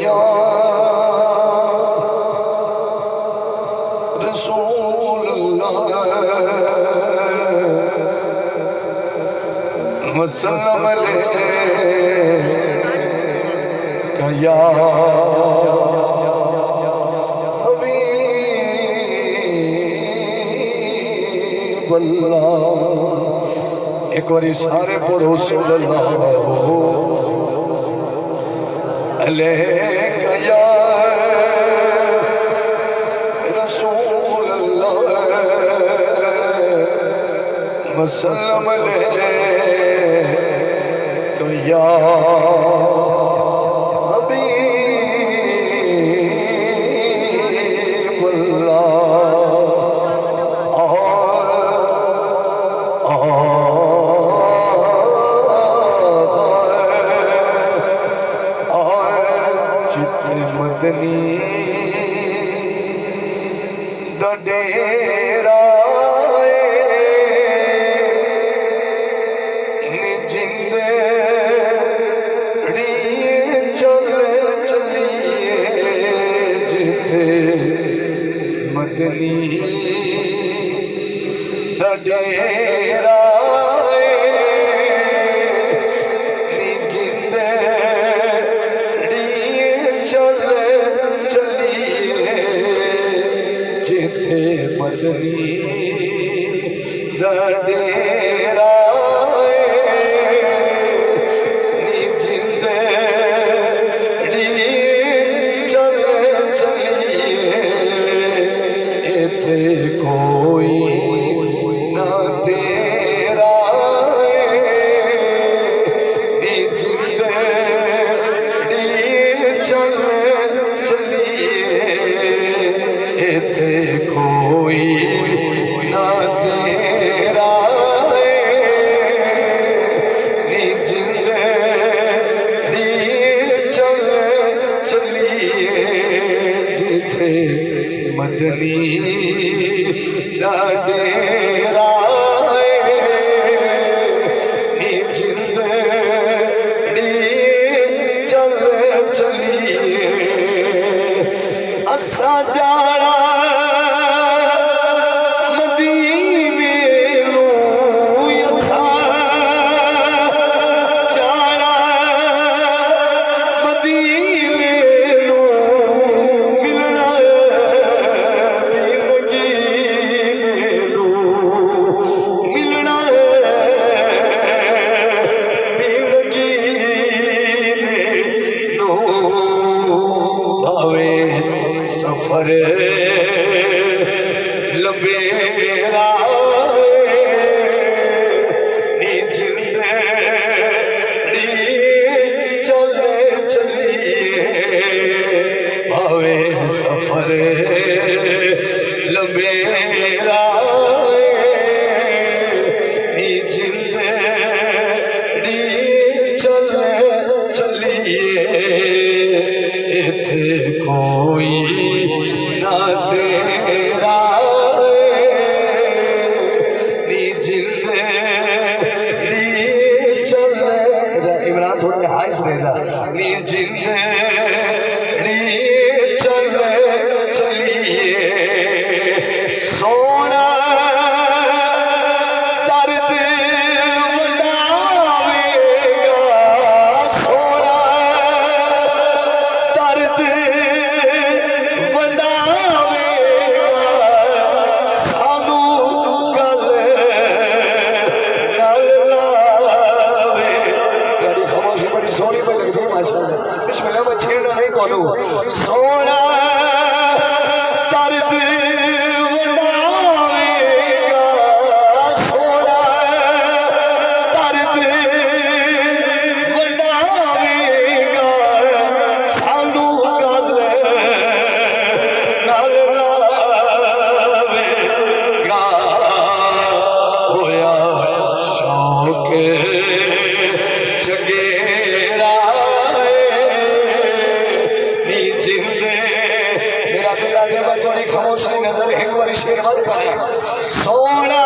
या रसूल अल्लाह वसल्लम अलैका या हबीब अल्लाह। एक बारी सारे पढ़ो सल्लल्लाहु अलैका या रसूल अल्लाह वसल्लम अलैका या हबीब अल्लाह। मदनी दा डेरा नी जिंदे चल चलिए जिथे मदनी दा डेरा मदनी दा डेरा नी जिंदे चल चलिए इथे कोई ना तेरा नी जिंदे चल चलिए इथे कोई ना तेरा नी जिंदे चल चलिए जिथे मदनी दा डेरा नी जिंदे चल चलिए असा जाना सफर लंबेरा नी जिंदे चल चलिए भावे सफर लंबेरा नी जिंदे चल चलिए इथे कोई ना तेरा नी जिंदे चल इमरान थोड़ा हाइस देना नी जिंदे चल चलिए सोना दर्द वंडावेगा सोना दर्द सोनी पे लगती है माशाल्लाह बिस्मिल्लाह मैं छेड़ा नहीं कौनू सोना दर्द वंडावेगा सोना दर्द वंडावेगा सानू गल नाल लावेगा होया शौक जगे खामोश नजर एक बार शेर वाल सोना